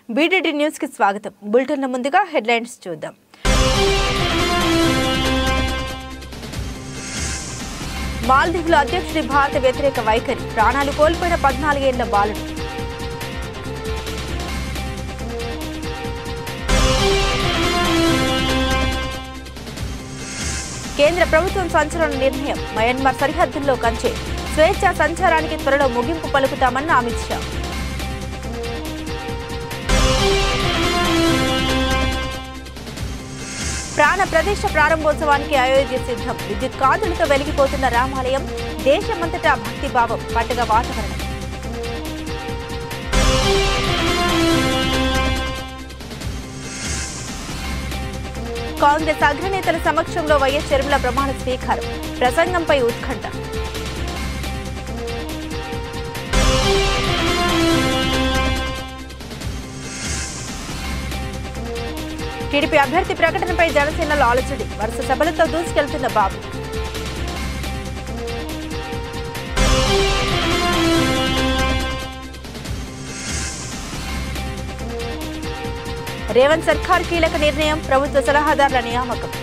BDD news కి స్వాగతం. Bulletin ముందుగా హెడ్లైన్స్ చూద్దాం. మాల్దీవుల అధ్యక్షుడి భారత వ్యతిరేక వైఖరి, ప్రాణాలు కోల్పోయిన 14 ఏళ్ల బాలుడు. కేంద్ర ప్రభుత్వం సంచలన నిర్ణయం, మయన్మార్ సరిహద్దుల్లో కంచె, స్వేచ్ఛా సంచారానికి త్వరలో ముగింపు పలుకుతామన్న అమిత్ షా. ప్రాణ ప్రదేశ ప్రారంభోత్సవానికి అయోధ్య సిద్ధం, విద్యుత్ కాంతులతో వెలిగిపోతున్న రామాలయం, దేశమంతటా భక్తిభావం, పండుగ వాతావరణం. కాంగ్రెస్ అగ్రనేతల సమక్షంలో వైఎస్ షర్మిల ప్రమాణ స్వీకారం, ప్రసంగంపై ఉత్కంఠ. టీడీపీ అభ్యర్థి ప్రకటనపై జనసేనలో ఆలోచన, వరుస సభలతో దూసుకెళ్తున్న బాబు. రేవంత్ సర్కార్ కీలక నిర్ణయం, ప్రభుత్వ సలహాదారుల నియామకం.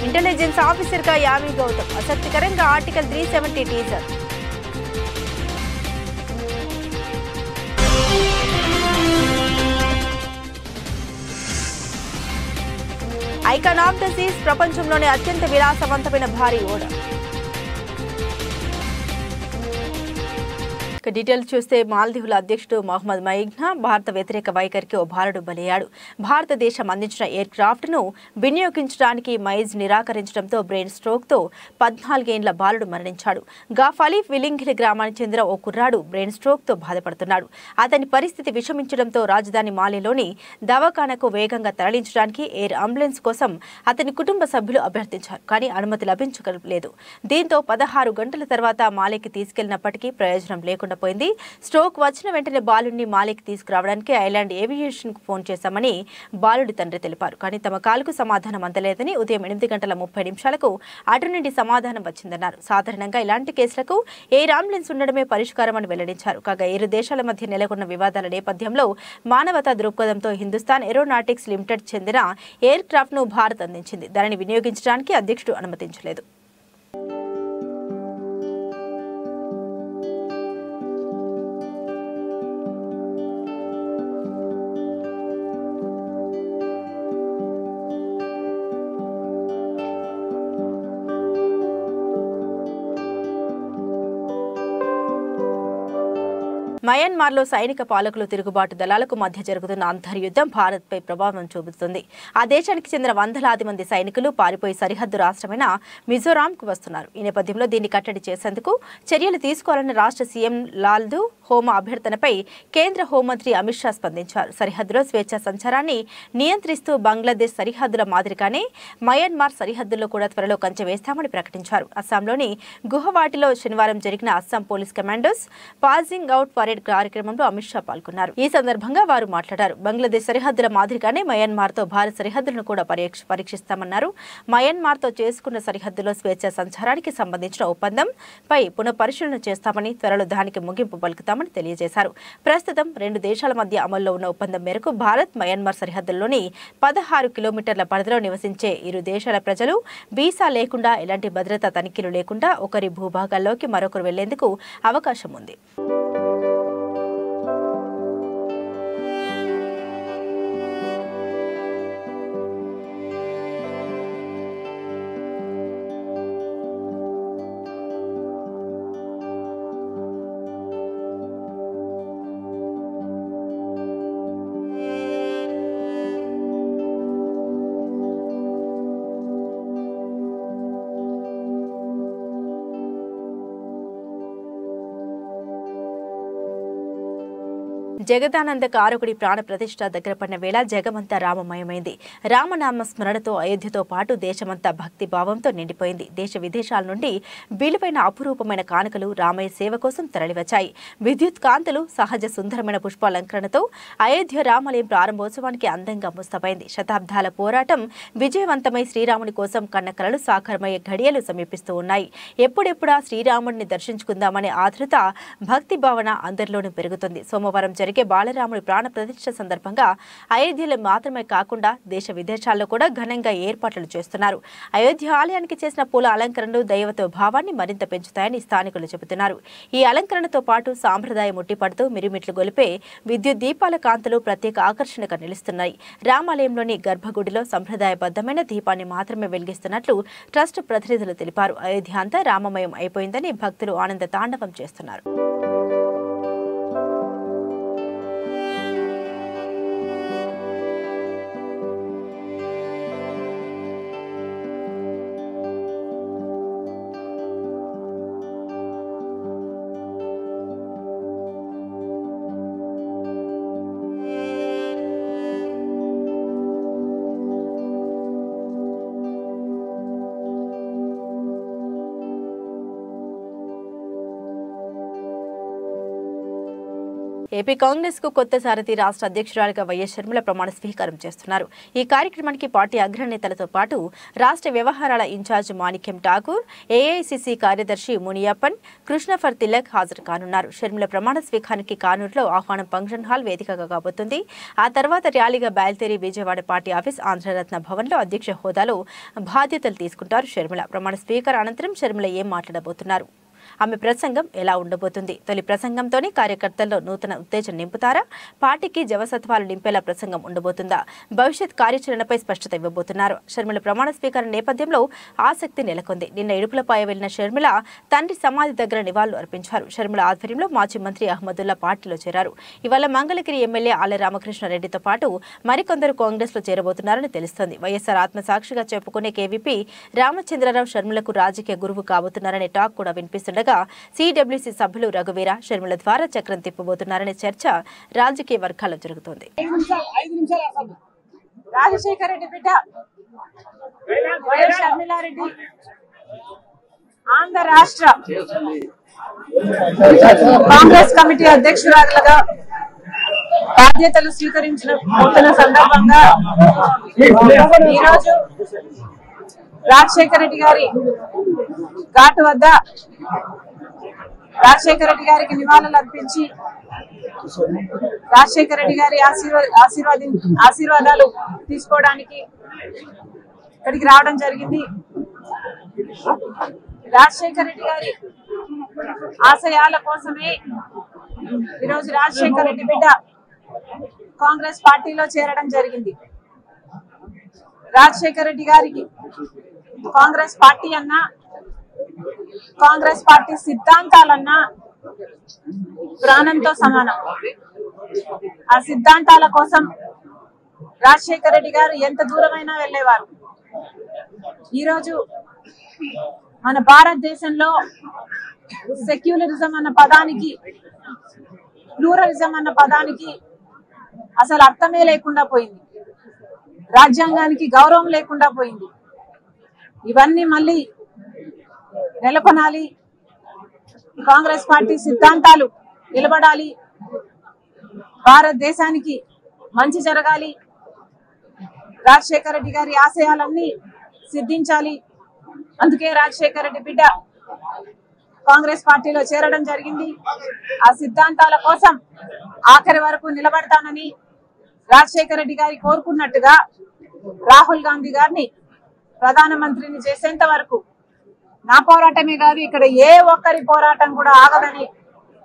ఇంటెలిజెన్స్ ఆఫీసర్ గా యామి గౌతమ్, ఆసక్తికరంగా article 370 teaser. Icon of the Cs, ప్రపంచంలోనే అత్యంత విలాసవంతమైన భారీ ఓడ. డీటెయిల్స్ చూస్తే మాల్దీవుల అధ్యక్షుడు మహమ్మద్ మైగ్నా భారత వ్యతిరేక వైఖరికి ఓ బాలుడు బలయ్యాడు. భారతదేశం అందించిన ఎయిర్ క్రాఫ్ట్ ను వినియోగించడానికి మైజ్ నిరాకరించడంతో బ్రెయిన్ స్ట్రోక్ తో 14 ఏళ్ల బాలుడు మరణించాడు. గాఫాలీఫ్ విలింగిలి గ్రామానికి చెందిన ఓ కుర్రాడు బ్రెయిన్ స్ట్రోక్ తో బాధపడుతున్నాడు. అతని పరిస్థితి విషమించడంతో రాజధాని మాలిలోని దవాఖానకు వేగంగా తరలించడానికి ఎయిర్ అంబులెన్స్ కోసం అతని కుటుంబ సభ్యులు అభ్యర్థించారు. కానీ అనుమతి లభించలేదు. దీంతో 16 గంటల తర్వాత మాలికి తీసుకెళ్లినప్పటికీ ప్రయోజనం లేకుండా పోయింది. స్ట్రోక్ వచ్చిన వెంటనే బాలుడిని మాలికి తీసుకురావడానికి ఐలాండ్ ఏవియేషన్ కు ఫోన్ చేశామని బాలుడి తండ్రి తెలిపారు. కానీ తమ కాలుకు సమాధానం అందలేదని ఉదయం 8:30 అటు నుండి సమాధానం వచ్చిందన్నారు. సాధారణంగా ఇలాంటి కేసులకు ఎయిర్ అంబులెన్స్ ఉండడమే పరిష్కారం అని వెల్లడించారు. కాగా ఇరు దేశాల మధ్య నెలకొన్న వివాదాల నేపథ్యంలో మానవతా దృక్పథంతో హిందుస్థాన్ ఏరోనాటిక్స్ లిమిటెడ్ చెందిన ఎయిర్ క్రాఫ్ట్ ను భారత్ అందించింది. దానిని వినియోగించడానికి అధ్యక్షుడు అనుమతించలేదు. మయన్మార్లో సైనిక పాలకులు తిరుగుబాటు దళాలకు మధ్య జరుగుతున్న అంతర్యుద్ధం భారత్పై ప్రభావం చూపుతుంది. ఆ దేశానికి చెందిన వందలాది మంది సైనికులు పారిపోయి సరిహద్దు రాష్ట్రమైన మిజోరాంకు వస్తున్నారు. ఈ నేపథ్యంలో దీన్ని కట్టడి చేసేందుకు చర్యలు తీసుకోవాలని రాష్ట్ర సీఎం లాల్దు హోమా అభ్యర్థనపై కేంద్ర హోంమంత్రి అమిత్ షా స్పందించారు. సరిహద్దులో స్వేచ్ఛా సంచారాన్ని నియంత్రిస్తూ బంగ్లాదేశ్ సరిహద్దుల మాదిరిగానే మయన్మార్ సరిహద్దుల్లో కూడా త్వరలో కంచె వేస్తామని ప్రకటించారు. అస్సాంలోని గుహవాటిలో శనివారం జరిగిన Assam police commandos passing out parade కార్యక్రమంలో అమిత్ షా పాల్గొన్నారు. ఈ సందర్భంగా వారు మాట్లాడారు. బంగ్లాదేశ్ సరిహద్దుల మాదిరిగానే మయన్మార్ తో భారత్ సరిహద్దులను కూడా పరీక్షిస్తామన్నారు. మయన్మార్ తో చేసుకున్న సరిహద్దులో స్వేచ్ఛా సంచారానికి సంబంధించిన ఒప్పందంపై పునఃపరిశీలన చేస్తామని, త్వరలో దానికి ముగింపు పలుకుతామని తెలియజేశారు. ప్రస్తుతం 2 దేశాల మధ్య అమల్లో ఉన్న ఒప్పందం మేరకు భారత్ మయన్మార్ సరిహద్దుల్లోని 16 కిలోమీటర్ల పరిధిలో నివసించే ఇరు దేశాల ప్రజలు వీసా లేకుండా, ఎలాంటి భద్రతా తనిఖీలు లేకుండా ఒకరి భూభాగాల్లోకి మరొకరు వెళ్లేందుకు అవకాశం ఉంది. జగదానంద కారకుడి ప్రాణ ప్రతిష్ఠ దగ్గర పడిన వేళ జగమంతా రామమయమైంది. రామనామ స్మరణతో అయోధ్యతో పాటు దేశమంతా భక్తి భావంతో నిండిపోయింది. దేశ విదేశాల నుండి విలువైన అపురూపమైన కానుకలు రామయ్య సేవ కోసం తరలివచ్చాయి. విద్యుత్ కాంతులు, సహజ సుందరమైన పుష్పాలంకరణతో అయోధ్య రామాలయం ప్రారంభోత్సవానికి అందంగా ముస్తాబైంది. శతాబ్దాల పోరాటం విజయవంతమై శ్రీరాముని కోసం కన్న కలలు సాకారమయ్యే ఘడియలు సమీపిస్తూ ఉన్నాయి. ఎప్పుడెప్పుడా శ్రీరాముడిని దర్శించుకుందామనే ఆతృత, భక్తి భావన అందరిలోనూ పెరుగుతుంది. సోమవారం జరిగే బాలరాముడి ప్రాణ ప్రతిష్ఠ సందర్భంగా అయోధ్యలో మాత్రమే కాకుండా దేశ విదేశాల్లో కూడా ఘనంగా ఏర్పాట్లు చేస్తున్నారు. అయోధ్య ఆలయానికి చేసిన పూల అలంకరణలు దైవత్వ భావాన్ని మరింత పెంచుతాయని స్థానికులు చెబుతున్నారు. ఈ అలంకరణతో పాటు సాంప్రదాయం ఉట్టిపడుతూ మిరుమిట్లు గొలిపే విద్యుత్ దీపాల కాంతులు ప్రత్యేక ఆకర్షణగా నిలుస్తున్నాయి. రామాలయంలోని గర్భగుడిలో సంప్రదాయబద్ధమైన దీపాన్ని మాత్రమే వెలిగిస్తున్నట్లు ట్రస్ట్ ప్రతినిధులు తెలిపారు. అయోధ్య అంతా రామమయం అయిపోయిందని భక్తులు ఆనంద తాండవం చేస్తున్నారు. ఏపీ కాంగ్రెస్ కు కొత్త సారథి రాష్ట్ర అధ్యక్షురాలిగా వైఎస్ షర్మిల ప్రమాణ స్వీకారం చేస్తున్నారు. ఈ కార్యక్రమానికి పార్టీ అగ్రనేతలతో పాటు రాష్ట్ర వ్యవహారాల ఇన్ఛార్జ్ మాణిక్యం ఠాకూర్, ఏఐసిసి కార్యదర్శి మునియప్పన్, కృష్ణఫర్ తిలక్ హాజరు కానున్నారు. షర్మిల ప్రమాణ స్వీకారానికి కానూరులో ఆహ్వానం ఫంక్షన్ హాల్ వేదికగా కాబోతుంది. ఆ తర్వాత ర్యాలీగా బయలుదేరి విజయవాడ పార్టీ ఆఫీస్ ఆంధ్రరత్న భవన్లో అధ్యక్ష హోదాలో బాధ్యతలు తీసుకుంటారు షర్మిల. ప్రమాణ స్వీకారం అనంతరం షర్మిల ఏం మాట్లాడబోతున్నారు? ఆమె ప్రసంగం ఎలా ఉండబోతుంది? తొలి ప్రసంగంతోనే కార్యకర్తల్లో నూతన ఉత్తేజం నింపుతారా? పార్టీకి జవసత్వాలు నింపేలా ప్రసంగం ఉండబోతుందా? భవిష్యత్ కార్యాచరణపై స్పష్టత ఇవ్వబోతున్నారు. షర్మిల ప్రమాణ స్వీకారం నేపథ్యంలో ఆసక్తి నెలకొంది. నిన్న ఇడుపులపాయ వెళ్లిన షర్మిల తండ్రి సమాధి దగ్గర నివాళులు అర్పించారు. షర్మిల ఆధ్వర్యంలో మాజీ మంత్రి అహ్మదుల్లా పార్టీలో చేరారు. ఇవాళ మంగళగిరి ఎమ్మెల్యే ఆళ్ల రామకృష్ణారెడ్డితో పాటు మరికొందరు కాంగ్రెస్ లో చేరబోతున్నారని తెలుస్తోంది. వైఎస్ఆర్ ఆత్మసాక్షిగా చెప్పుకునే కేవీపీ రామచంద్రరావు షర్మిలకు రాజకీయ గురువు కాబోతున్నారనే టాక్ కూడా వినిపిస్తుండగా సిడబ్ల్యూసీ సభ్యులు రఘువీర షర్మిల ద్వారా చక్రం తిప్పబోతున్నారనే చర్చ రాజకీయ వర్గాల్లో జరుగుతోంది. రాజశేఖర రెడ్డి బిడ్డ వైఎస్ షర్మిలారెడ్డి ఆంధ్ర రాష్ట్ర కాంగ్రెస్ కమిటీ అధ్యక్షురాలుగా బాధ్యతలు స్వీకరించిన సందర్భంగా ఈరోజు రాజశేఖర రెడ్డి గారి ఘాటు వద్ద రాజశేఖర రెడ్డి గారికి నివాళులు అర్పించి రాజశేఖర రెడ్డి గారి ఆశీర్వాదాలు తీసుకోవడానికి ఇక్కడికి రావడం జరిగింది. రాజశేఖర రెడ్డి గారి ఆశయాల కోసమే ఈరోజు రాజశేఖర రెడ్డి బిడ్డ కాంగ్రెస్ పార్టీలో చేరడం జరిగింది. రాజశేఖర రెడ్డి గారికి కాంగ్రెస్ పార్టీ అన్నా, కాంగ్రెస్ పార్టీ సిద్ధాంతాలన్నా ప్రాణంతో సమానం. ఆ సిద్ధాంతాల కోసం రాజశేఖర రెడ్డి గారు ఎంత దూరమైనా వెళ్ళేవారు. ఈరోజు మన భారతదేశంలో సెక్యులరిజం అన్న పదానికి, ప్లూరలిజం అన్న పదానికి అసలు అర్థమే లేకుండా పోయింది. రాజ్యాంగానికి గౌరవం లేకుండా పోయింది. ఇవన్నీ మళ్ళీ నెలకొనాలి. కాంగ్రెస్ పార్టీ సిద్ధాంతాలు నిలబడాలి. భారతదేశానికి మంచి జరగాలి. రాజశేఖర రెడ్డి గారి ఆశయాలన్నీ సిద్ధించాలి. అందుకే రాజశేఖర రెడ్డి బిడ్డ కాంగ్రెస్ పార్టీలో చేరడం జరిగింది. ఆ సిద్ధాంతాల కోసం ఆఖరి వరకు నిలబడతానని రాజశేఖర రెడ్డి గారి కోరుకున్నట్టుగా రాహుల్ గాంధీ గారిని ప్రధానమంత్రిని చేసేంత వరకు నా పోరాటమే కాదు, ఇక్కడ ఏ ఒక్కరి పోరాటం కూడా ఆగదని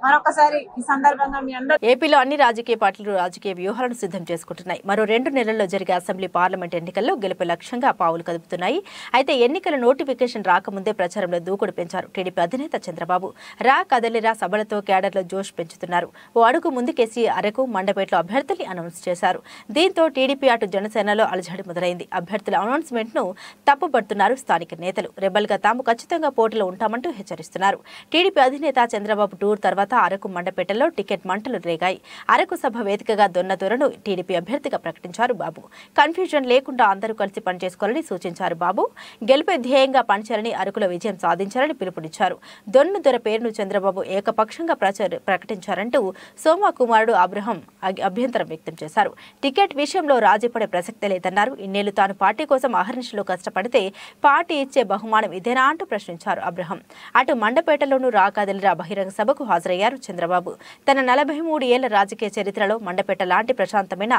మరొకసారి ఈ సందర్భంగా మీ అందరూ. ఏపీలో అన్ని రాజకీయ పార్టీలు రాజకీయ వ్యూహాలను సిద్ధం చేసుకుంటున్నాయి. మరో 2 నెలల్లో జరిగే అసెంబ్లీ, పార్లమెంట్ ఎన్నికల్లో గెలుపు లక్ష్యంగా పావులు కదుపుతున్నాయి. అయితే ఎన్నికల నోటిఫికేషన్ రాకముందే ప్రచారంలో దూకుడు పెంచారు టీడీపీ అధినేత చంద్రబాబు. రా కదలిరా సభలతో క్యాడర్లో జోష్ పెంచుతున్నారు. ఓ అడుగు ముందుకేసి అరకు, మండపేటలో అభ్యర్థుల్ని అనౌన్స్ చేశారు. దీంతో టీడీపీ అటు జనసేనలో అలజడి మొదలైంది. అభ్యర్థుల అనౌన్స్మెంట్ ను తప్పుపడుతున్నారు స్థానిక నేతలు. రెబల్ గా తాము ఖచ్చితంగా పోటీలో ఉంటామంటూ హెచ్చరిస్తున్నారు. టీడీపీ అధినేత చంద్రబాబు టూర్ తర్వాత అరకు మండపేటలో టికెట్ మంటలు రేగాయి. అరకు సభ వేదికగా దొన్నదొరను టీడీపీ అభ్యర్థిగా ప్రకటించారు బాబు. కన్ఫ్యూజన్ లేకుండా అందరూ కలిసి పనిచేసుకోవాలని సూచించారు బాబు. గెలుపే ధ్యేయంగా పనిచేయాలని, అరకులో విజయం సాధించాలని పిలుపునిచ్చారు. దొన్నదొర పేరును చంద్రబాబు ఏకపక్షంగా ప్రకటించారంటూ సోమా కుమారుడు అబ్రహం అభ్యంతరం వ్యక్తం చేశారు. టికెట్ విషయంలో రాజీ పడే ప్రసక్తే లేదన్నారు. ఇన్నేళ్లు తాను పార్టీ కోసం అహర్నిశలు కష్టపడితే పార్టీ ఇచ్చే బహుమానం ఇదేనా అంటూ ప్రశ్నించారు అబ్రహం. అటు మండపేటలోనూ రాకాదలిరా బహిరంగ సభకు హాజరయ్యారు చంద్రబాబు. తన 43 ఏళ్ల రాజకీయ చరిత్రలో మండపేట లాంటి ప్రశాంతమైన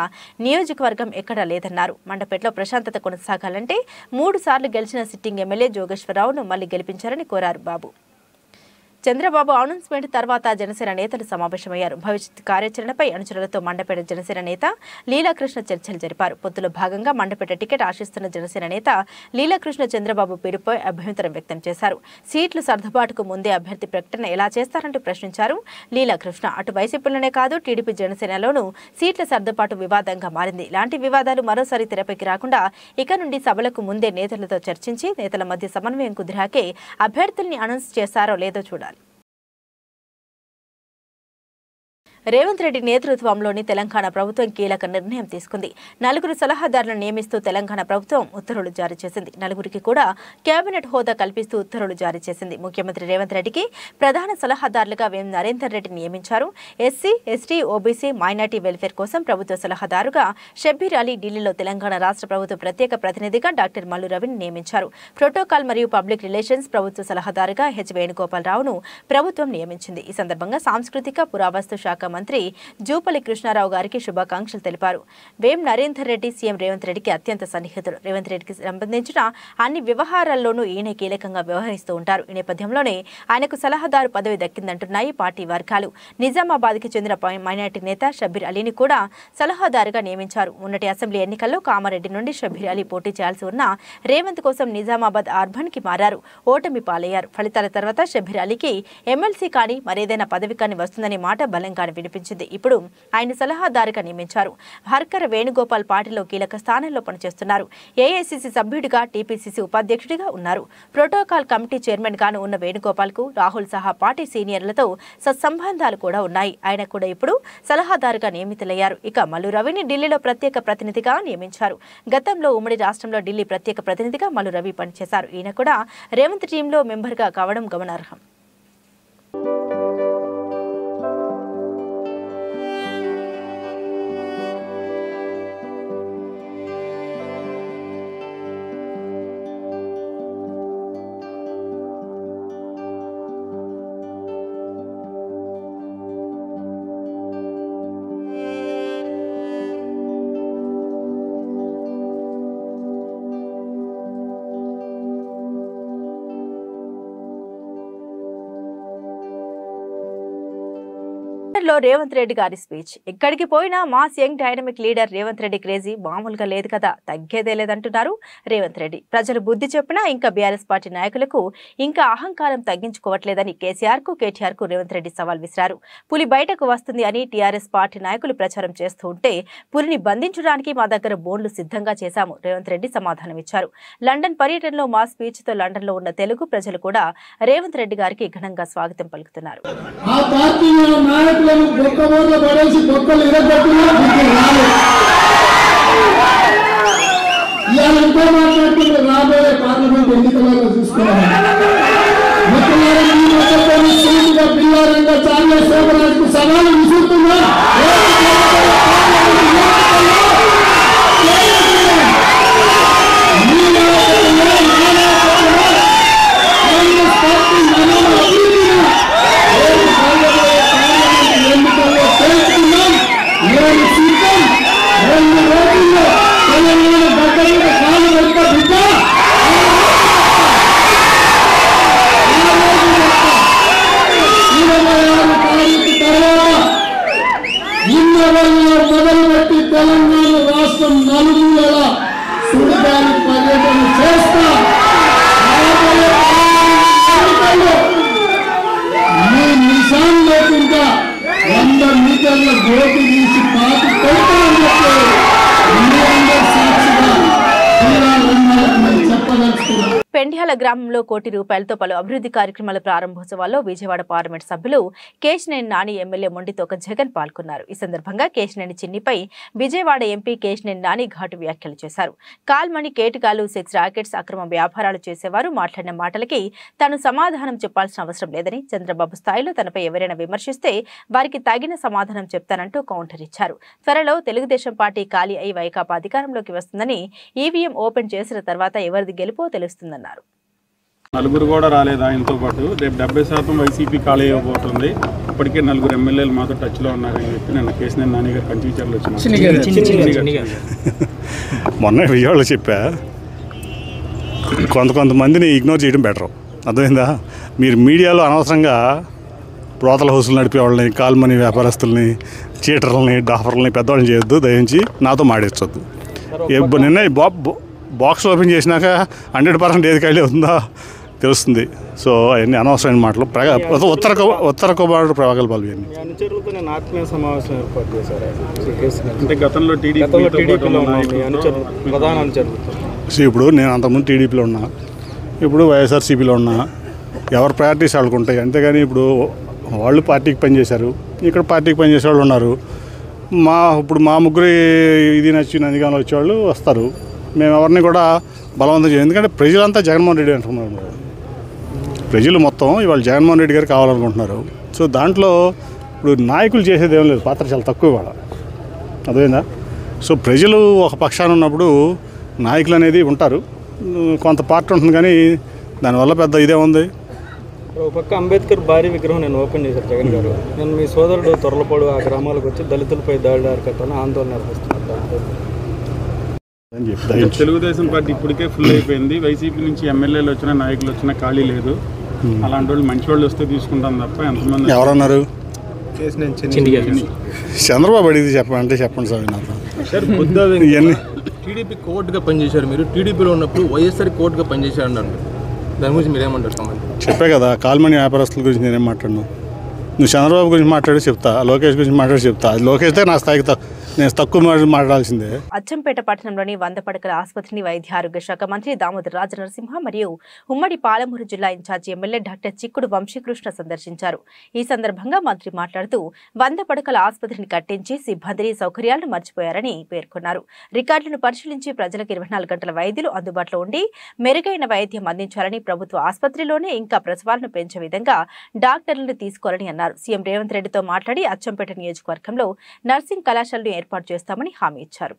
నియోజకవర్గం ఎక్కడా లేదన్నారు. మండపేటలో ప్రశాంతత కొనసాగాలంటే 3 సార్లు గెలిచిన సిట్టింగ్ ఎమ్మెల్యే జోగేశ్వరరావును మళ్లీ గెలిపించారని కోరారు బాబు. చంద్రబాబు అనౌన్స్మెంట్ తర్వాత జనసేన నేతలు సమావేశమయ్యారు. భవిష్యత్ కార్యాచరణపై అనుచరులతో మండపేట జనసేన నేత లీలాకృష్ణ చర్చలు జరిపారు. పొత్తులో భాగంగా మండపేట టికెట్ ఆశిస్తున్న జనసేన నేత లీలాకృష్ణ చంద్రబాబు పేరుపై అభ్యంతరం వ్యక్తం చేశారు. సీట్లు సర్దుబాటుకు ముందే అభ్యర్థి ప్రకటన ఎలా చేస్తారంటూ ప్రశ్నించారు లీలాకృష్ణ. అటు వైసీపీలోనే కాదు టీడీపీ జనసేనలోనూ సీట్ల సర్దుబాటు వివాదంగా మారింది. ఇలాంటి వివాదాలు మరోసారి తెరపైకి రాకుండా ఇక నుండి సభలకు ముందే నేతలతో చర్చించి నేతల మధ్య సమన్వయం కుదిరాకే అభ్యర్థుల్ని అనౌన్స్ చేశారో లేదో చూడాలి. రేవంత్ రెడ్డి నేతృత్వంలోని తెలంగాణ ప్రభుత్వం కీలక నిర్ణయం తీసుకుంది. 4 సలహాదారులను నియమిస్తూ తెలంగాణ ప్రభుత్వం ఉత్తర్వులు జారీ చేసింది. 4కి కూడా కేబినెట్ హోదా కల్పిస్తూ ఉత్తర్వులు జారీ చేసింది. ముఖ్యమంత్రి రేవంత్ రెడ్డికి ప్రధాన సలహాదారులుగా వేం నరేందర్ రెడ్డిని నియమించారు. SC, ST, OBC, minority welfare కోసం ప్రభుత్వ సలహాదారుగా షబ్బీర్ అలీ, ఢిల్లీలో తెలంగాణ రాష్ట్ర ప్రభుత్వ ప్రత్యేక ప్రతినిధిగా డాక్టర్ మల్లు రవిని నియమించారు. ప్రోటోకాల్ మరియు పబ్లిక్ రిలేషన్స్ ప్రభుత్వ సలహాదారుగా హెచ్ వేణుగోపాలరావును ప్రభుత్వం నియమించింది. ఈ సందర్భంగా సాంస్కృతిక పురావస్తు శాఖ మంత్రి జూపల్లి కృష్ణారావు గారికి శుభాకాంక్షలు తెలిపారు. వేం నరేందర్ రెడ్డి సీఎం రేవంత్ రెడ్డికి అత్యంత సన్నిహితుడు. రేవంత్ రెడ్డికి సంబంధించిన అన్ని వ్యవహారాల్లోనూ ఈయన కీలకంగా వ్యవహరిస్తూ ఉంటారు. ఈ నేపథ్యంలోనే ఆయనకు సలహాదారు పదవి దక్కిందంటున్నాయి పార్టీ వర్గాలు. నిజామాబాద్కి చెందిన మైనార్టీ నేత షబ్బీర్ అలీని కూడా సలహాదారుగా నియమించారు. మొన్నటి అసెంబ్లీ ఎన్నికల్లో కామారెడ్డి నుండి షబ్బీర్ అలీ పోటీ చేయాల్సి ఉన్న రేవంత్ కోసం నిజామాబాద్ అర్బన్ కి మారారు. ఓటమి పాలయ్యారు. ఫలితాల తర్వాత షబ్బీర్ అలీకి ఎమ్మెల్సీ కానీ మరేదైనా పదవి కానీ వస్తుందనే మాట బలంగా వినిపించింది. ఇప్పుడు ఆయన సలహాదారుగా నియమించారు. హర్కర్ వేణుగోపాల్ పార్టీలో కీలక స్థానంలో పనిచేస్తున్నారు. ఏఐసీసీ సభ్యుడిగా, టీపీసీసీ ఉపాధ్యక్షుడిగా ఉన్నారు. ప్రోటోకాల్ కమిటీ చైర్మన్ గాను ఉన్న వేణుగోపాల్ కు రాహుల్ సహా పార్టీ సీనియర్లతో సత్సంబంధాలు కూడా ఉన్నాయి. ఆయన కూడా ఇప్పుడు సలహాదారుగా నియమితులయ్యారు. ఇక మల్లు రవిని ఢిల్లీలో ప్రత్యేక ప్రతినిధిగా నియమించారు. గతంలో ఉమ్మడి రాష్ట్రంలో ఢిల్లీ ప్రత్యేక ప్రతినిధిగా మల్లు రవి పనిచేశారు. ఈయన కూడా రేవంత్ టీంలో మెంబర్గా కావడం గమనార్హం. లో రేవంత్ రెడ్డి గారి స్పీచ్. ఎక్కడికి పోయినా mass young dynamic leader Revanth Reddy crazy మామూలుగా లేదు కదా, తగ్గేదే లేదంటున్నారు రేవంత్ రెడ్డి. ప్రజలు బుద్ధి చెప్పినా ఇంకా బీఆర్ఎస్ పార్టీ నాయకులకు ఇంకా అహంకారం తగ్గించుకోవట్లేదని కేసీఆర్ కు, కేటీఆర్ కు రేవంత్ రెడ్డి సవాల్ విసిరారు. పులి బయటకు వస్తుంది అని టీఆర్ఎస్ పార్టీ నాయకులు ప్రచారం చేస్తూ ఉంటే పులిని బంధించడానికి మా దగ్గర బోన్లు సిద్ధంగా చేశాము రేవంత్ రెడ్డి సమాధానమిచ్చారు. లండన్ పర్యటనలో మా స్పీచ్ తో లండన్ లో ఉన్న తెలుగు ప్రజలు కూడా రేవంత్ రెడ్డి గారికి ఘనంగా స్వాగతం పలుకుతున్నారు. బొక్కబోర్లు పడేసి బొక్కలు ఇరగొట్టున్నా ఇవాళ ఎంతో మాట్లాడుతున్నారు. రాబోయే పార్లమెంట్ ఎన్నికలలో చూసుకోవాలి. పిల్లారంగా చాలా శోభరాజుకు సవాలు విసురుతున్నా. చిట్యాల గ్రామంలో కోటి రూపాయలతో పలు అభివృద్ధి కార్యక్రమాల ప్రారంభోత్సవాల్లో విజయవాడ పార్లమెంట్ సభ్యులు కేశినేని నాని ఎమ్మెల్యే మొండితోక జగన్ పాల్గొన్నారు. ఈ సందర్భంగా కేశినేని చిన్నిపై విజయవాడ ఎంపీ కేశినేని నాని ఘాటు వ్యాఖ్యలు చేశారు. కాల్మణి, కేటగాలు, సెక్స్ రాకెట్స్ అక్రమ వ్యాపారాలు చేసేవారు మాట్లాడిన మాటలకి తాను సమాధానం చెప్పాల్సిన అవసరం లేదని, చంద్రబాబు స్థాయిలో తనపై ఎవరైనా విమర్శిస్తే వారికి తగిన సమాధానం చెప్తానంటూ కౌంటర్ ఇచ్చారు. త్వరలో తెలుగుదేశం పార్టీ ఖాళీ అయి వైకాపా అధికారంలోకి వస్తుందని, ఈవీఎం ఓపెన్ చేసిన తర్వాత ఎవరిది గెలుపో తెలుస్తుందన్నారు. నలుగురు కూడా రాలేదు ఆయనతో పాటు. రేపు 70% వైసీపీ ఖాళీ అయిపోతుంది. ఇప్పటికే 4 ఎమ్మెల్యేలు మాతో టచ్లో ఉన్నారని చెప్పి నిన్న కేశినేని నాని గారు కంచిచర్లు వచ్చిన మొన్న విజయవాడలో చెప్పా, కొంతమందిని ఇగ్నోర్ చేయడం బెటర్. అర్థమైందా? మీరు మీడియాలో అనవసరంగా బ్రోతల హౌసులు నడిపే వాళ్ళని, కాల్మనీ వ్యాపారస్తుల్ని, చీటర్లని, డాఫర్లని పెద్దవాళ్ళని చేయొద్దు. దయించి నాతో మాడేచ్చొద్దు. నిన్న బాక్స్ ఓపెన్ చేసినాక 100% ఏది ఖాళీ అవుతుందో తెలుస్తుంది. సో అవన్నీ అనవసరమైన మాటలు. ఉత్తర కుమారుడు ప్రగల్భాలు ఇవన్నీ. అనుచరులతో నేను ఆత్మీయ సమావేశం ఏర్పాటు చేశారు. అంటే గతంలో టీడీపీలో ప్రధాన అనుచరులతో. ఇప్పుడు నేను అంతకుముందు టీడీపీలో ఉన్నా, ఇప్పుడు వైఎస్ఆర్సీపీలో ఉన్నా. ఎవరి ప్రయారిటీస్ వాళ్ళకు ఉంటాయి. అంతేగాని ఇప్పుడు వాళ్ళు పార్టీకి పనిచేశారు, ఇక్కడ పార్టీకి పనిచేసే వాళ్ళు ఉన్నారు. ఇప్పుడు మా ముగ్గురు ఇది నచ్చిన అధికారంలో వచ్చేవాళ్ళు వస్తారు. మేము ఎవరిని కూడా బలవంతం చేయం. ఎందుకంటే ప్రజలంతా జగన్మోహన్ రెడ్డి అంటున్నారు. ప్రజలు మొత్తం ఇవాళ జగన్మోహన్ రెడ్డి గారు కావాలనుకుంటున్నారు. సో దాంట్లో ఇప్పుడు నాయకులు చేసేది ఏం లేదు, పాత్ర చాలా తక్కువ ఇవాళ. అదేనా? సో ప్రజలు ఒక పక్షాన ఉన్నప్పుడు నాయకులు అనేది ఉంటారు, కొంత పార్టీ ఉంటుంది. కానీ దానివల్ల పెద్ద ఇదే ఉంది. ఒక పక్క అంబేద్కర్ భారీ విగ్రహం నేను ఓపెన్ చేశారు జగన్ గారు. నేను మీ సోదరుడు తొరలపాడు ఆ గ్రామాలకు వచ్చి దళితులపై దాడి అరికట్టాలని ఆందోళన నిర్వహిస్తున్నారు. తెలుగుదేశం పార్టీ ఇప్పటికే ఫుల్ అయిపోయింది. వైసీపీ నుంచి ఎమ్మెల్యేలు వచ్చినా, నాయకులు వచ్చినా ఖాళీ లేదు. అలాంటి వాళ్ళు మంచి వాళ్ళు వస్తే తీసుకుంటాం తప్ప ఎంతమంది ఎవరన్నారు? చంద్రబాబు అడిగి చెప్పండి సార్. నాకు ఇవన్నీ టీడీపీ కోర్టుగా పనిచేశారు. మీరు టీడీపీలో ఉన్నప్పుడు వైఎస్ఆర్ కోర్టుగా పనిచేశారు అన్నారు. దాని గురించి మీరేమంటారు? చెప్పే కదా, కాల్మనీ వ్యాపారస్తుల గురించి నేనేం మాట్లాడను. నువ్వు చంద్రబాబు గురించి మాట్లాడి చెప్తా, లోకేష్ గురించి మాట్లాడి చెప్తా. లోకేష్ నా స్థాయికి నేను తక్కువ మాట్లాడాల్సిందే. అచ్చంపేట పట్టణంలోని 100 పడకల ఆసుపత్రిని వైద్య ఆరోగ్య శాఖ మంత్రి దామోదర్ రాజనరసింహ మరియు ఉమ్మడి పాలమూరు జిల్లా ఇన్ఛార్జి ఎమ్మెల్యే డాక్టర్ చిక్కుడు వంశీకృష్ణ సందర్శించారు. ఈ సందర్భంగా మంత్రి మాట్లాడుతూ 100 పడకల ఆసుపత్రిని కట్టించి సిబ్బందిని, సౌకర్యాలను మర్చిపోయారని పేర్కొన్నారు. రికార్డులను పరిశీలించి ప్రజలకు 24 గంటల వైద్యులు అందుబాటులో ఉండి మెరుగైన వైద్యం అందించాలని, ప్రభుత్వ ఆసుపత్రిలోనే ఇంకా ప్రసవాలను పెంచే విధంగా డాక్టర్లను తీసుకోవాలని అన్నారు. సీఎం రేవంత్ రెడ్డితో మాట్లాడి అచ్చంపేట నియోజకవర్గంలో నర్సింగ్ కళాశాలను ఏర్పాటు చేస్తామని హామీ ఇచ్చారు.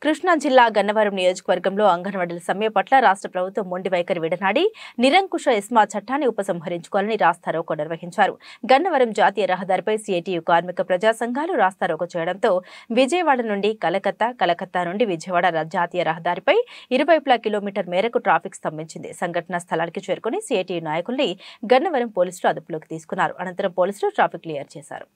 కృష్ణా జిల్లా గన్నవరం నియోజకవర్గంలో అంగన్వాడీల సమ్మె పట్ల రాష్ట్ర ప్రభుత్వం మొండి వైఖరి విడనాడి నిరంకుశ ఎస్మా చట్టాన్ని ఉపసంహరించుకోవాలని రాస్తారోకో నిర్వహించారు. గన్నవరం జాతీయ రహదారిపై సిఐటియు కార్మిక ప్రజా సంఘాలు రాస్తారోకో చేయడంతో విజయవాడ నుండి కలకత్తా నుండి విజయవాడ జాతీయ రహదారిపై ఇరువైపులా కిలోమీటర్ మేరకు ట్రాఫిక్ స్తంభించింది. సంఘటనా స్థలానికి చేరుకుని సిఐటియు నాయకుల్ని గన్నవరం పోలీసులు అదుపులోకి తీసుకున్నారు. అనంతరం పోలీసులు ట్రాఫిక్ క్లియర్ చేశారు.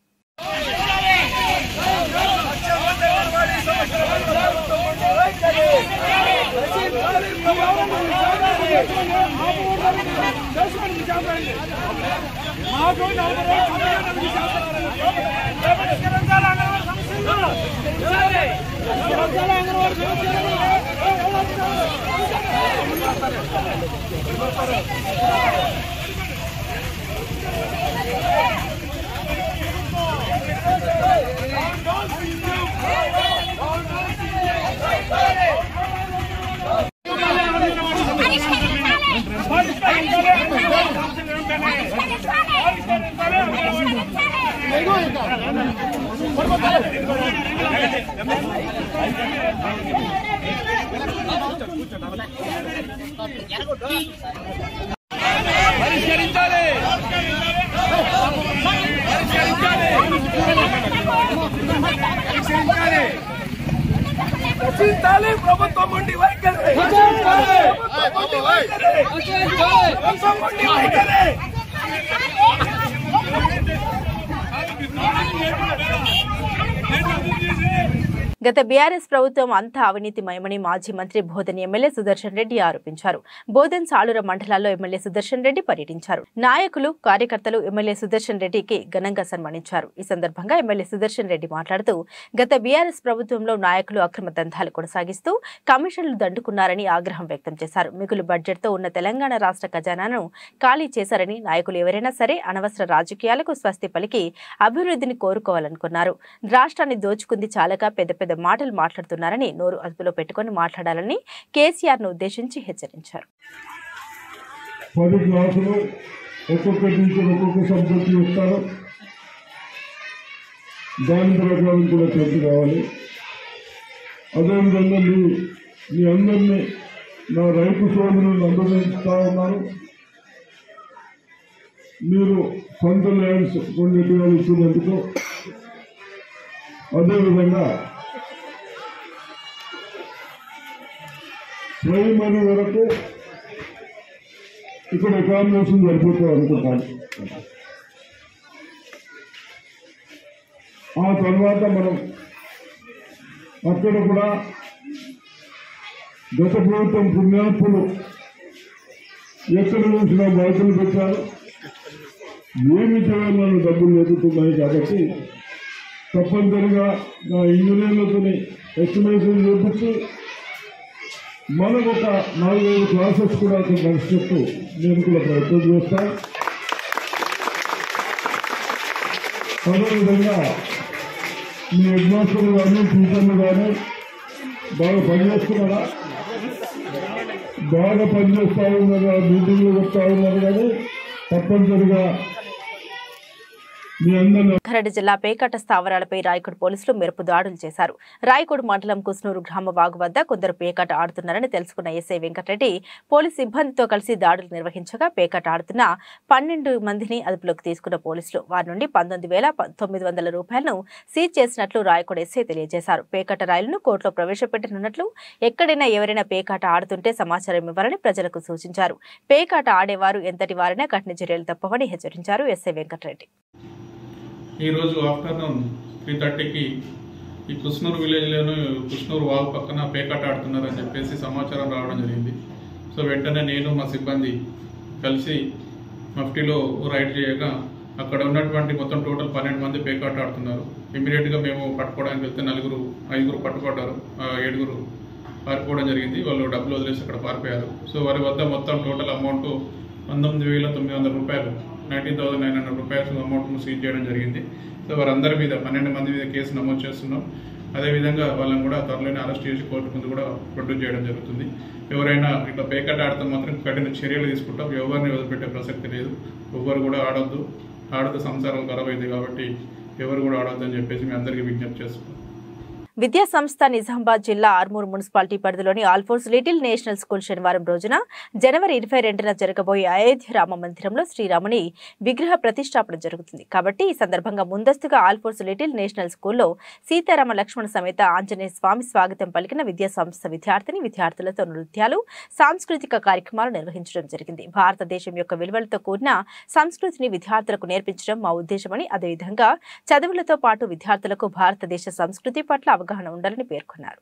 ప్రభుత్వం ఉండి వైఖరి గత బీఆర్ఎస్ ప్రభుత్వం అంతా అవినీతిమయమని మాజీ మంత్రి బోధన్ ఎమ్మెల్యే సుదర్శన్ రెడ్డి ఆరోపించారు. బోధన్ సాలూర మండలాల్లో ఎమ్మెల్యే సుదర్శన్ రెడ్డి పర్యటించారు. నాయకులు కార్యకర్తలు ఎమ్మెల్యే సుదర్శన్ రెడ్డికి ఘనంగా సన్మానించారు. ఈ సందర్భంగా ఎమ్మెల్యే సుదర్శన్ రెడ్డి మాట్లాడుతూ గత బీఆర్ఎస్ ప్రభుత్వంలో నాయకులు అక్రమ దందాలు కొనసాగిస్తూ కమిషన్లు దండుకున్నారని ఆగ్రహం వ్యక్తం చేశారు. మిగులు బడ్జెట్తో ఉన్న తెలంగాణ రాష్ట్ర ఖజానాను ఖాళీ చేశారని నాయకులు ఎవరైనా సరే అనవసర రాజకీయాలకు స్వస్తి పలికి అభివృద్ధిని కోరుకోవాలనుకున్నారు. రాష్ట్రాన్ని దోచుకుంది చాలక పెద్ద మాటలు మాట్లాడుతున్నారని నోరు అదుపులో పెట్టుకుని మాట్లాడాలని కేసీఆర్ ను ఉద్దేశించి హెచ్చరించారు. 10 క్లాసులు ఒక్కొక్క టీచర్ ఒక్కొక్క సబ్జెక్టు ఇస్తారు. దాని ప్రకారం కూడా చర్చ కావాలి. అదేవిధంగా మీ అందరినీ నా రైతు సోదరులను అనుభవిస్తూ ఉన్నారు. మీరు సొంత ల్యాండ్స్ కొన్ని ఎకరాలు ఇచ్చినందుకు, అదేవిధంగా ప్రైమరీ వరకు ఇక్కడ అకామిడేషన్ సరిపోతాం అనుకుంటాను. ఆ తర్వాత మనం అక్కడ కూడా గత ప్రభుత్వం పుణ్యాత్ములు ఎక్కడ చూసినా బాధ్యతలు పెట్టారు. ఏమి చేయాలని డబ్బులు ఎదుగుతున్నాయి కాబట్టి తప్పనిసరిగా నా ఇంజనీర్లతో ఎస్టిమేషన్ చేపించి మనకు ఒక 4-5 క్లాసెస్ కూడా నడిచేట్టు నేను కూడా ప్రయత్నం చేస్తాను. అదేవిధంగా మీ హెడ్ మాస్టర్లు కానీ టీచర్లు కానీ బాగా పనిచేస్తున్నారా? బాగా పనిచేస్తూ ఉన్నారు, మీటింగ్లు చెప్తా ఉన్నారు. కానీ తప్పనిసరిగా రంగారెడ్డి జిల్లా పేకాట స్థావరాలపై రాయకోడ్ పోలీసులు మెరుపు దాడులు చేశారు. రాయకోడ్ మండలం కుస్నూరు గ్రామ వాగు వద్ద కొందరు పేకాట ఆడుతున్నారని తెలుసుకున్న ఎస్ఐ వెంకటరెడ్డి పోలీసు సిబ్బందితో కలిసి దాడులు నిర్వహించగా పేకాట ఆడుతున్న 12 మందిని అదుపులోకి తీసుకున్న పోలీసులు వారి నుండి 19,900 రూపాయలను సీజ్ చేసినట్లు రాయకోడ్ ఎస్ఐ తెలియజేశారు. పేకాట రాయిలను కోర్టులో ప్రవేశపెట్టనున్నట్లు, ఎక్కడైనా ఎవరైనా పేకాట ఆడుతుంటే సమాచారం ఇవ్వాలని ప్రజలకు సూచించారు. పేకాట ఆడేవారు ఎంతటి వారైనా కఠిన చర్యలు తప్పవని హెచ్చరించారు ఎస్ఐ వెంకటరెడ్డి. ఈరోజు ఆఫ్టర్నూన్ 3:30కి ఈ కుస్నూరు విలేజ్లోని కుస్నూరు వాగు పక్కన పేకాట ఆడుతున్నారని చెప్పేసి సమాచారం రావడం జరిగింది. సో వెంటనే నేను మా సిబ్బంది కలిసి మఫ్టీలో రైడ్ చేయగా అక్కడ ఉన్నటువంటి మొత్తం టోటల్ 12 మంది పేకాట ఆడుతున్నారు. ఇమీడియట్గా మేము పట్టుకోవడానికి వెళ్తే 5 పట్టుబడ్డారు, 7 పారిపోవడం జరిగింది. వాళ్ళు డబ్బులు వదిలేసి అక్కడ పారిపోయారు. సో వారి వద్ద మొత్తం టోటల్ అమౌంట్ 19,900 రూపాయలు, 19,900 రూపాయలు అమౌంట్ను సీజ్ చేయడం జరిగింది. సో వారందరి మీద 12 మంది మీద కేసు నమోదు చేస్తున్నాం. అదేవిధంగా వాళ్ళని కూడా త్వరలోనే అరెస్ట్ చేసి కోర్టు ముందు కూడా ప్రొడ్యూస్ చేయడం జరుగుతుంది. ఎవరైనా ఇట్లా పేకాట ఆడితే మాత్రం కఠిన చర్యలు తీసుకుంటాం. ఎవరిని వదిలిపెట్టే ప్రసక్తి లేదు. ఎవరు కూడా ఆడద్దు సంసారం ఖరాబ్ అయింది కాబట్టి ఎవరు కూడా ఆడొద్దు అని చెప్పేసి మీ అందరికీ విజ్ఞప్తి చేస్తున్నాం. విద్యా సంస్థ నిజామాబాద్ జిల్లా ఆర్మూర్ మున్సిపాలిటీ పరిధిలోని ఆల్ఫోర్స్ లిటిల్ నేషనల్ స్కూల్ శనివారం రోజున జనవరి 22న జరగబోయే అయోధ్య రామ మందిరంలో శ్రీరాముని విగ్రహ ప్రతిష్టాపన జరుగుతుంది. కాబట్టి ఈ సందర్భంగా ముందస్తుగా ఆల్ఫోర్స్ లిటిల్ నేషనల్ స్కూల్లో సీతారామ లక్ష్మణ సమేత ఆంజనేయ స్వామి స్వాగతం పలికిన విద్యా సంస్థ విద్యార్థులతో నృత్యాలు, సాంస్కృతిక కార్యక్రమాలు నిర్వహించడం జరిగింది. భారతదేశం యొక్క విలువలతో కూడిన సంస్కృతిని విద్యార్థులకు నేర్పించడం మా ఉద్దేశమని, అదేవిధంగా చదువులతో పాటు విద్యార్థులకు భారతదేశ సంస్కృతి పట్ల అవగాహన ఉండాలని పేర్కొన్నారు.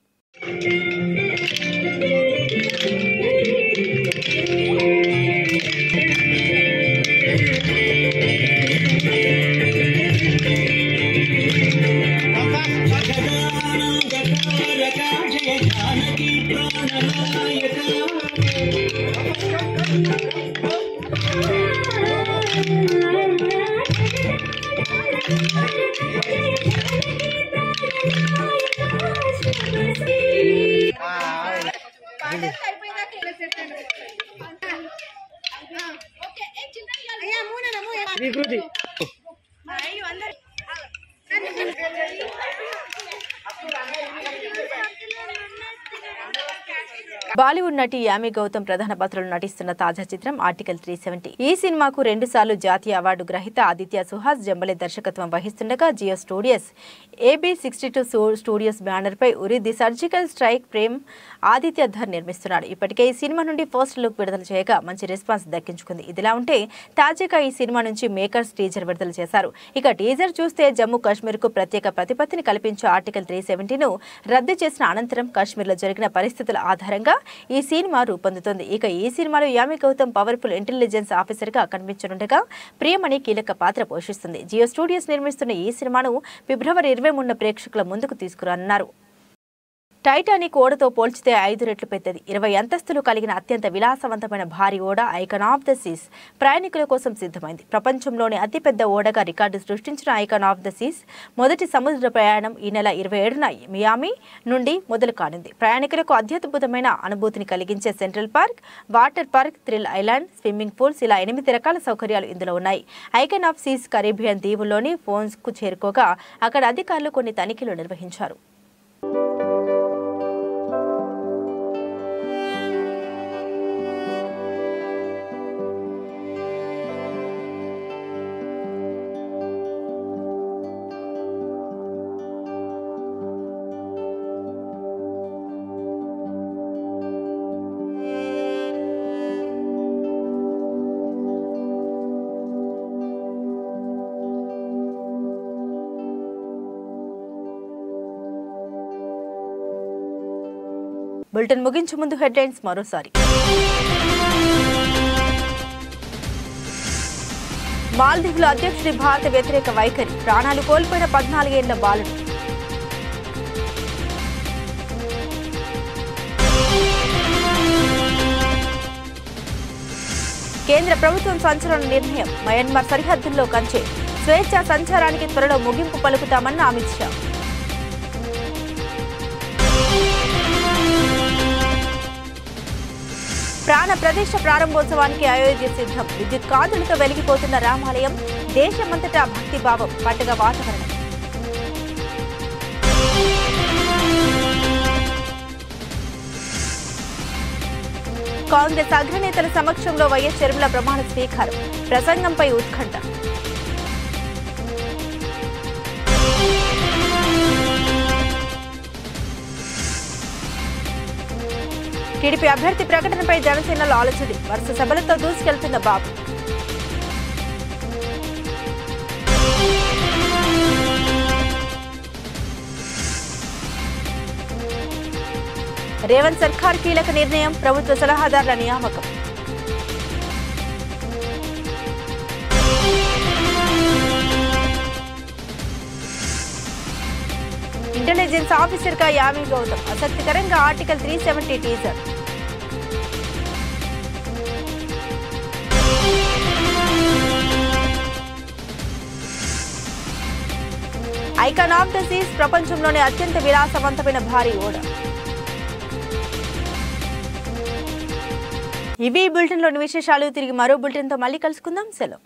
బాలీవుడ్ నటి యామి గౌతమ్ ప్రధాన పాత్రలో నటిస్తున్న తాజా చిత్రం ఆర్టికల్ 370. ఈ సినిమాకు 2 సార్లు జాతీయ అవార్డు గ్రహీత ఆదిత్య సుహాస్ జంబలే దర్శకత్వం వహిస్తుండగా Jio studios AB62 studios banner పై Uri the surgical strike fame Aditya Dhar నిర్మిస్తున్నాడు. ఇప్పటికే ఈ సినిమా నుండి ఫస్ట్ లుక్ విడుదల చేయగా మంచి రెస్పాన్స్ దక్కించుకుంది. ఇదిలా ఉంటే తాజాగా ఈ సినిమా నుంచి మేకర్స్ టీజర్ విడుదల చేశారు. ఇక టీజర్ చూస్తే జమ్మూ కాశ్మీర్ కు ప్రత్యేక ప్రతిపత్తిని కల్పించే ఆర్టికల్ 370ను రద్దు చేసిన అనంతరం కాశ్మీర్లో జరిగిన పరిస్థితుల ఆధారంగా ఈ సినిమా రూపొందుతోంది. ఇక ఈ సినిమాలో Yami Gautam powerful intelligence officer గా కనిపించనుండగా ప్రియమణి కీలక పాత్ర పోషిస్తుంది. జియో స్టూడియోస్ నిర్మిస్తున్న ఈ సినిమాను ఫిబ్రవరి 23న ప్రేక్షకుల ముందుకు తీసుకురానున్నారు. టైటానిక్ ఓడతో పోల్చితే 5 రెట్లు పెద్దది. 20 అంతస్తులు కలిగిన అత్యంత విలాసవంతమైన భారీ ఓడ ఐకాన్ ఆఫ్ ద సీస్ ప్రయాణికుల కోసం సిద్ధమైంది. ప్రపంచంలోని అతిపెద్ద ఓడగా రికార్డు సృష్టించిన ఐకాన్ ఆఫ్ ద సీస్ మొదటి సముద్ర ప్రయాణం ఈ నెల 27న మియామి నుండి మొదలు కానుంది. ప్రయాణికులకు అత్యద్భుతమైన అనుభూతిని కలిగించే central park, water park, thrill island, swimming pools ఇలా 8 రకాల సౌకర్యాలు ఇందులో ఉన్నాయి. ఐకాన్ ఆఫ్ సీస్ కరీబియన్ దీవుల్లోని ఫోన్స్కు చేరుకోగా అక్కడ అధికారులు కొన్ని తనిఖీలు నిర్వహించారు. బులెటిన్ ముగించే ముందు హెడ్లైన్స్ మరోసారి. మాల్దీవుల అధ్యక్షుడి భారత వ్యతిరేక వైఖరి, ప్రాణాలు కోల్పోయిన 14 ఏళ్ల బాలుడు. కేంద్ర ప్రభుత్వం సంచలన నిర్ణయం, మయన్మార్ సరిహద్దుల్లో కంచె, స్వేచ్ఛా సంచారానికి త్వరలో ముగింపు పలుకుతామన్న అమిత్ షా. ప్రాణ ప్రతిష్ఠ ప్రారంభోత్సవానికి అయోధ్య సిద్ధం, విద్యుత్ కాంతులతో వెలిగిపోతున్న రామాలయం, దేశమంతటా భక్తిభావం, పండుగ వాతావరణం. కాంగ్రెస్ అగ్రనేతల సమక్షంలో వైఎస్ షర్మిల ప్రమాణ స్వీకారం, ప్రసంగంపై ఉత్కంఠ. టీడీపీ అభ్యర్థి ప్రకటనపై జనసేనలో ఆలోచన, వరుస సభలతో దూసుకెళ్తున్న బాబు. రేవంత్ సర్కార్ కీలక నిర్ణయం, ప్రభుత్వ సలహాదారుల నియామకం. ఇంటెలిజెన్స్ ఆఫీసర్ గా యామి గౌతమ్, ఆసక్తికరంగా article 370 teaser. Icon of the Cs ప్రపంచంలోనే అత్యంత విలాసవంతమైన భారీ ఓడ. ఇవి బులెటిన్లోని విశేషాలు. తిరిగి మరో బులెటిన్తో మళ్ళీ కలుసుకుందాం. సెలవు.